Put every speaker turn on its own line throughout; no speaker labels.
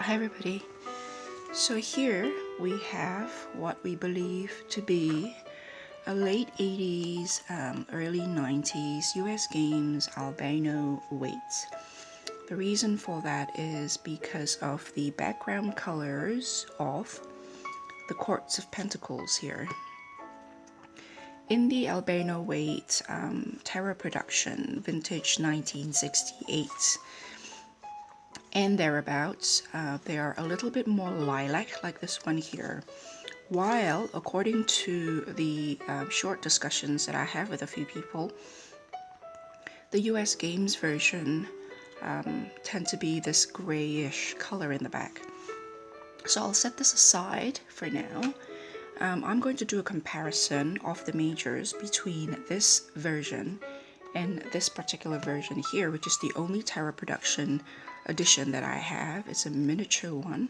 Hi everybody. So here we have what we believe to be a late 80s, early 90s US Games Albano-Waite. The reason for that is because of the background colors of the Courts of Pentacles here. In the Albano-Waite Tarot production, vintage 1968, and thereabouts, they are a little bit more lilac, like this one here, while according to the short discussions that I have with a few people, the US Games version tend to be this grayish color in the back. So I'll set this aside for now. I'm going to do a comparison of the majors between this version and this particular version here, which is the only tarot production edition that I have. It's a miniature one,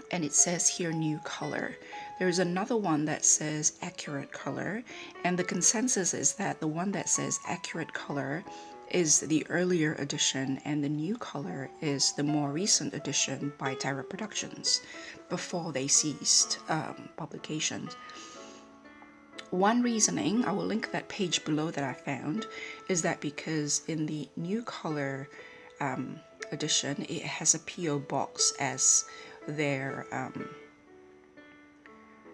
and it says here new color. There's another one that says accurate color, and the consensus is that the one that says accurate color is the earlier edition, and the new color is the more recent edition by Tarot Productions before they ceased publications. One reasoning, I will link that page below that I found, is that because in the new color edition, it has a P.O. box as their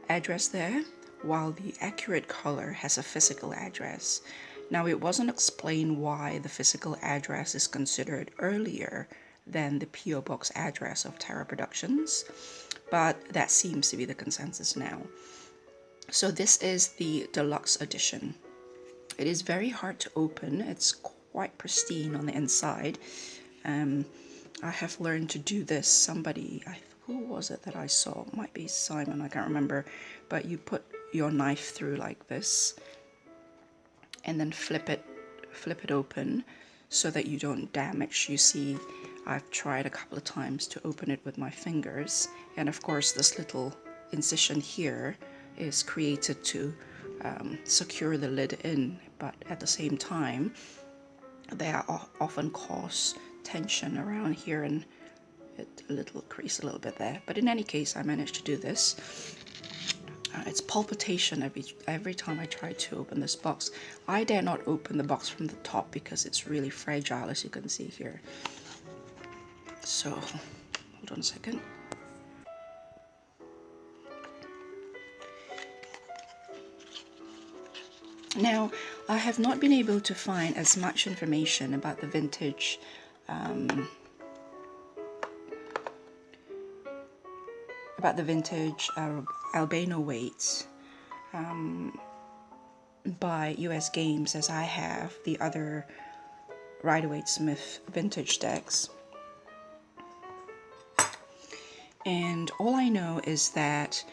address there, while the accurate color has a physical address. Now, it wasn't explained why the physical address is considered earlier than the P.O. box address of Tarot Productions, but that seems to be the consensus now. So this is the deluxe edition. It is very hard to open. It's quite pristine on the inside. I have learned to do this. Who was it that I saw? It might be Simon, I can't remember. But you put your knife through like this, and then flip it open so that you don't damage. You see, I've tried a couple of times to open it with my fingers, and of course this little incision here is created to secure the lid in, but at the same time they often cause tension around here, and a little crease a little bit there. But in any case, I managed to do this. It's palpitation every time I try to open this box. I dare not open the box from the top because it's really fragile, as you can see here. So hold on a second. Now, I have not been able to find as much information about the vintage Albano-Waite by US Games as I have the other Rider-Waite-Smith vintage decks. And all I know is that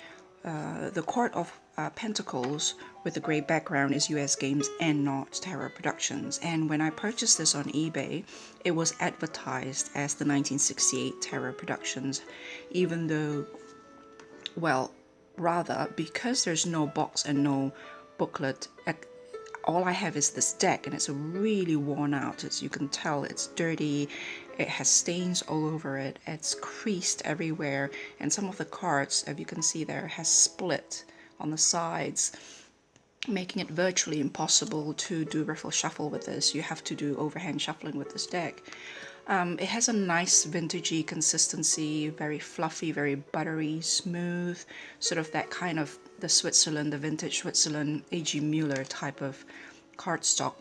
the Court of Pentacles with the gray background is US Games and not Tarot Productions. And when I purchased this on eBay, it was advertised as the 1968 Tarot Productions, even though, well, rather, because there's no box and no booklet, all I have is this deck, and it's really worn out. As you can tell, it's dirty, it has stains all over it, it's creased everywhere, and some of the cards, as you can see there, has split on the sides, making it virtually impossible to do riffle shuffle with this. You have to do overhand shuffling with this deck. It has a nice vintagey consistency, very fluffy, very buttery, smooth, sort of that kind of the vintage Switzerland A.G. Mueller type of cardstock.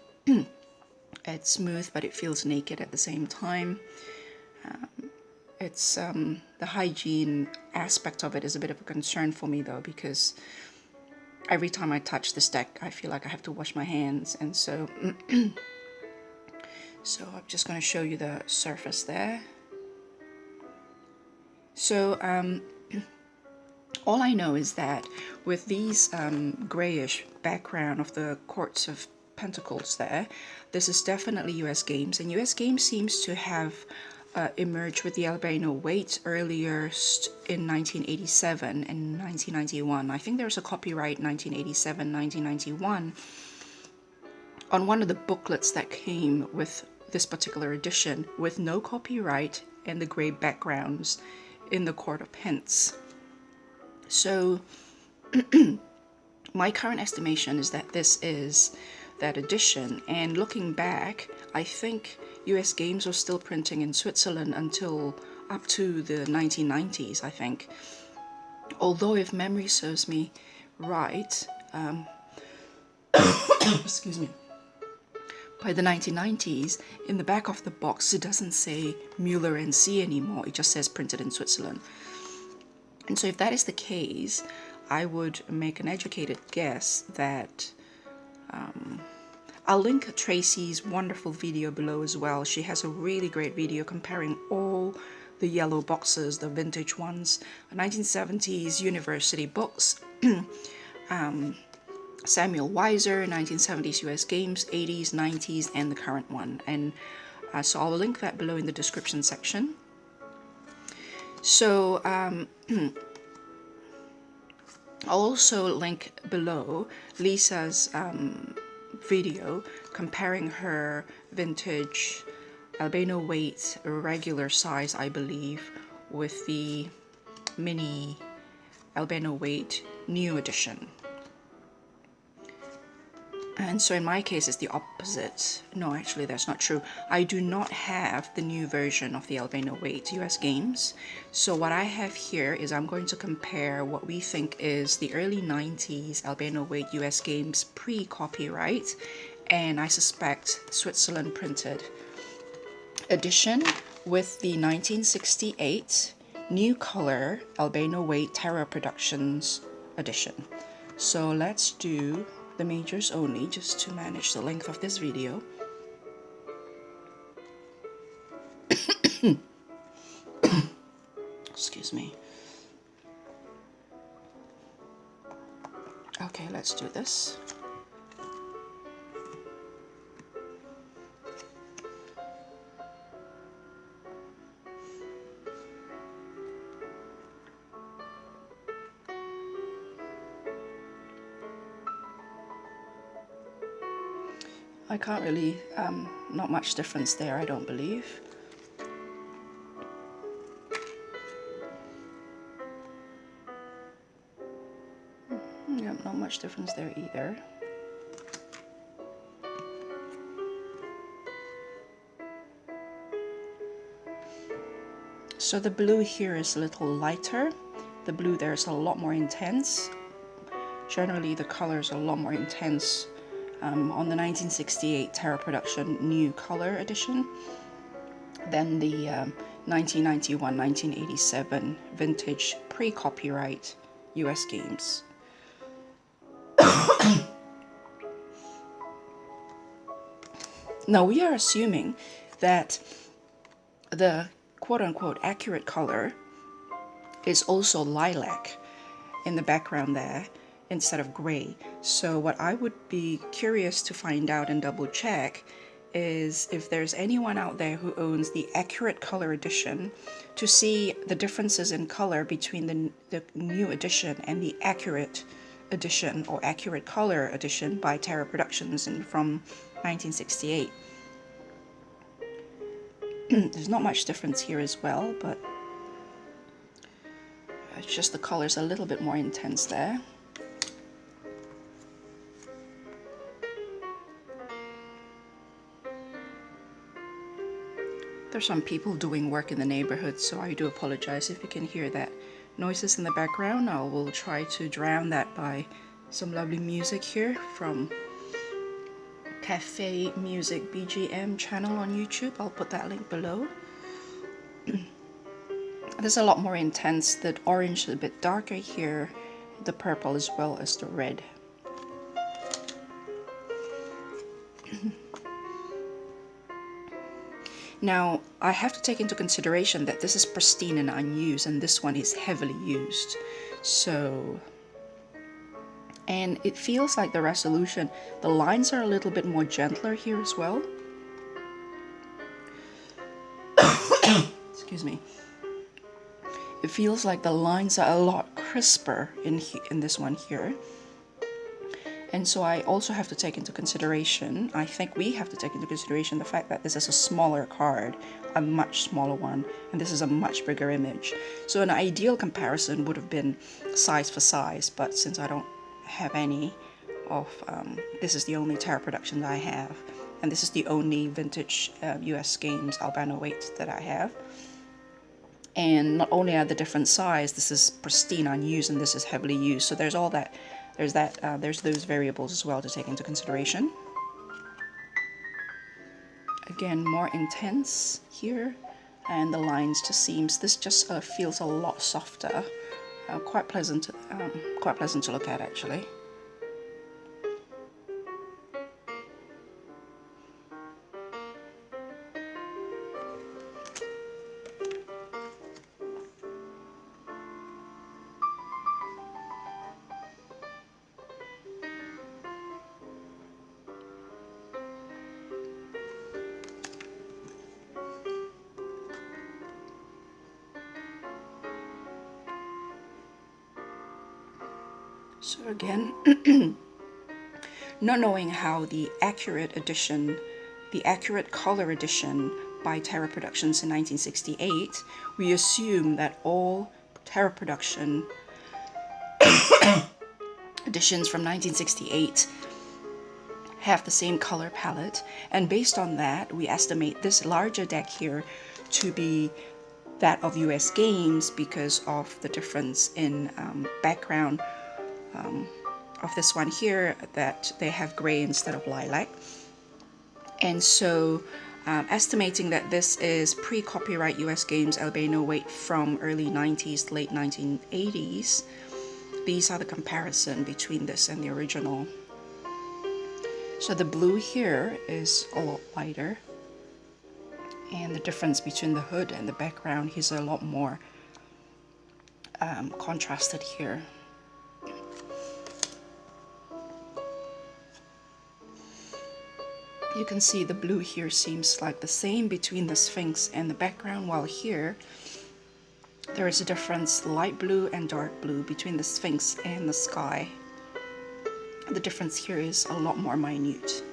It's smooth, but it feels naked at the same time. It's the hygiene aspect of it is a bit of a concern for me though, because every time I touch this deck, I feel like I have to wash my hands, and so so I'm just going to show you the surface there. So all I know is that with these grayish background of the Courts of Pentacles there, this is definitely US Games, and US Games seems to have emerged with the Albano-Waite earlier in 1987 and 1991. I think there's a copyright 1987, 1991 on one of the booklets that came with this particular edition, with no copyright and the gray backgrounds in the Court of Pence. So my current estimation is that this is that edition, and looking back, I think US Games was still printing in Switzerland until up to the 1990s, I think. Although if memory serves me right, excuse me, by the 1990s, in the back of the box it doesn't say Müller and C anymore, it just says printed in Switzerland. And so if that is the case, I would make an educated guess that I'll link Tracy's wonderful video below as well. She has a really great video comparing all the yellow boxes, the vintage ones, 1970s university books, Samuel Weiser, 1970s US Games, 80s, 90s, and the current one. And so I'll link that below in the description section. So I'll also link below Lisa's video comparing her vintage Albano-Waite regular size, I believe, with the mini Albano-Waite new edition. And so in my case it's the opposite. No, actually that's not true. I do not have the new version of the Albano-Waite US Games. So what I have here is I'm going to compare what we think is the early 90s Albano-Waite US Games pre-copyright, and I suspect Switzerland printed edition, with the 1968 new color Albano-Waite Tarot Productions edition. So let's do the majors only, just to manage the length of this video. Excuse me. Okay, let's do this. I can't really, not much difference there, I don't believe. Yeah, not much difference there either. So the blue here is a little lighter. The blue there is a lot more intense. Generally the colors are a lot more intense on the 1968 Tarot Production New Color Edition than the 1991-1987 Vintage Pre-Copyright US Games. Now we are assuming that the quote-unquote accurate color is also lilac in the background there instead of gray. So what I would be curious to find out and double check is if there's anyone out there who owns the accurate color edition, to see the differences in color between the new edition and the accurate edition or accurate color edition by Tarot Productions and from 1968. There's not much difference here as well, but it's just the color's a little bit more intense there. There's some people doing work in the neighborhood, so I do apologize if you can hear that noises in the background. I will try to drown that by some lovely music here from Cafe Music BGM channel on YouTube. I'll put that link below. This is a lot more intense. The orange is a bit darker here, the purple as well as the red. Now, I have to take into consideration that this is pristine and unused, and this one is heavily used. So, and it feels like the resolution, the lines are a little bit more gentler here as well. Excuse me. It feels like the lines are a lot crisper in this one here. And so I also have to take into consideration, I think we have to take into consideration the fact that this is a smaller card. a much smaller one, and this is a much bigger image. So an ideal comparison would have been size for size, but since I don't have any of, this is the only tarot production I have, and this is the only vintage US Games Albano-Waite that I have. And not only are the different size, this is pristine unused and this is heavily used. So there's all that, there's those variables as well to take into consideration. Again, more intense here, and the lines to seams. This just feels a lot softer, quite pleasant to look at actually. So again, not knowing how the accurate color edition by Tarot Productions in 1968, we assume that all Tarot production editions from 1968 have the same color palette, and based on that, we estimate this larger deck here to be that of US Games because of the difference in background of this one here, that they have gray instead of lilac. And so estimating that this is pre-copyright US Games Albano-Waite from early 90s, late 1980s, these are the comparison between this and the original. So the blue here is a lot lighter, and the difference between the hood and the background is a lot more contrasted here. You can see the blue here seems like the same between the Sphinx and the background, while here there is a difference, light blue and dark blue, between the Sphinx and the sky. The difference here is a lot more minute.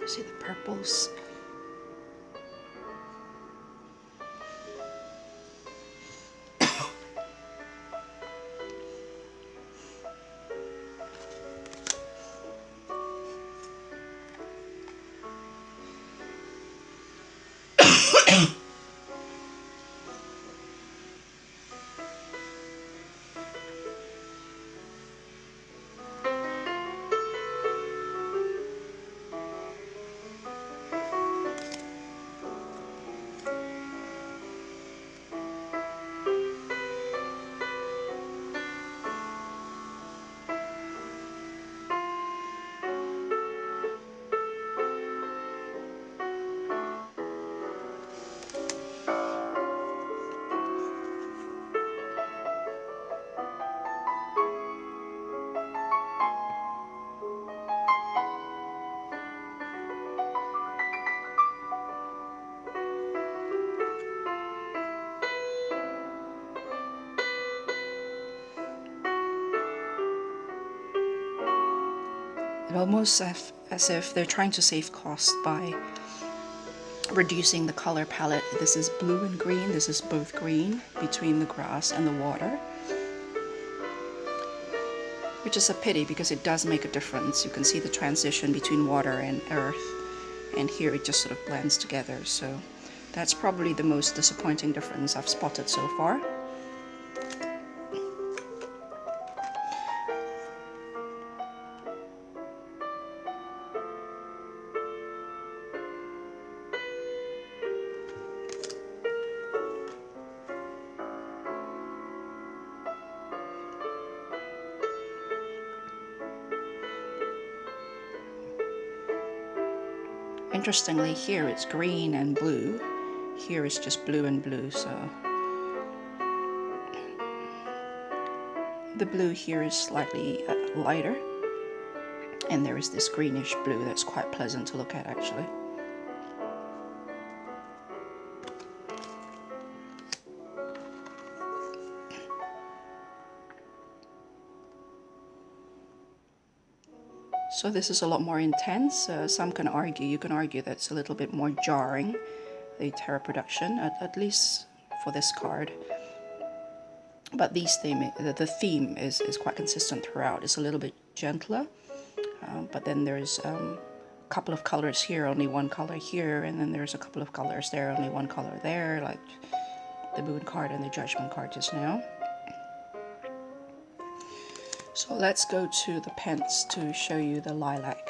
See the purples. almost as if they're trying to save cost by reducing the color palette. This is blue and green, this is both green between the grass and the water, which is a pity because it does make a difference. You can see the transition between water and earth, and here it just sort of blends together. So that's probably the most disappointing difference I've spotted so far. Interestingly, here it's green and blue. Here it's just blue and blue, so the blue here is slightly lighter, and there is this greenish blue that's quite pleasant to look at actually. So this is a lot more intense. Some can argue, you can argue that it's a little bit more jarring, the tarot production, at least for this card. But the theme is quite consistent throughout. It's a little bit gentler, but then there's a couple of colors here, only one color here, and then there's a couple of colors there, only one color there, like the Moon card and the Judgment card just now. So let's go to the pens to show you the lilac.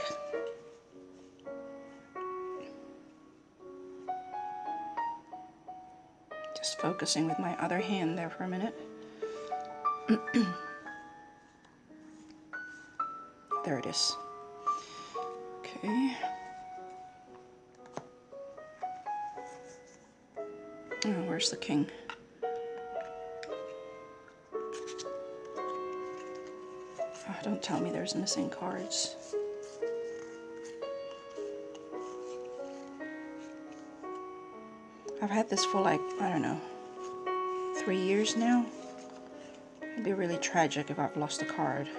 Just focusing with my other hand there for a minute. There it is. Okay. Oh, where's the king? Oh, don't tell me there's missing cards. I've had this for like, I don't know, 3 years now. It'd be really tragic if I've lost a card.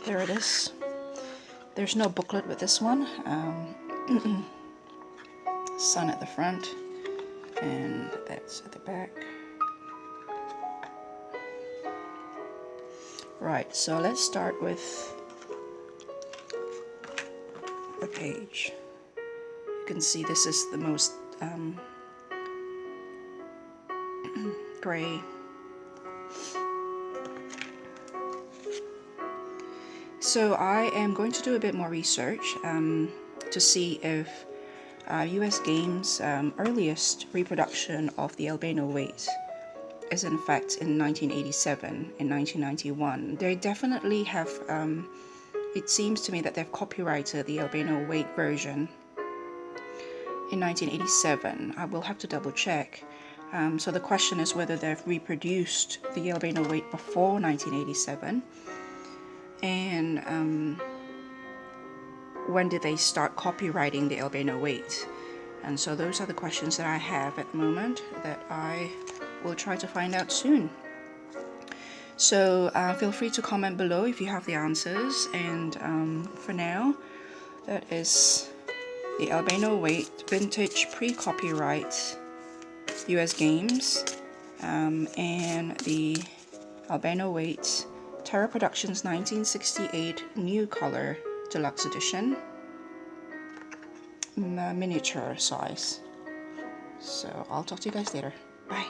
There it is. There's no booklet with this one. Sun at the front, and that's at the back. Right, so let's start with the page. You can see this is the most gray. So I am going to do a bit more research to see if US Games' earliest reproduction of the Albano-Waite is in fact in 1987, in 1991. They definitely have, it seems to me that they've copyrighted the Albano-Waite version in 1987. I will have to double check. So the question is whether they've reproduced the Albano-Waite before 1987. And when did they start copywriting the Albano-Waite? And so those are the questions that I have at the moment that I will try to find out soon. So feel free to comment below if you have the answers. And for now, that is the Albano-Waite Vintage Pre-Copyright US Games and the Albano-Waite Tarot Productions 1968 New Color Deluxe Edition, miniature size. So I'll talk to you guys later. Bye.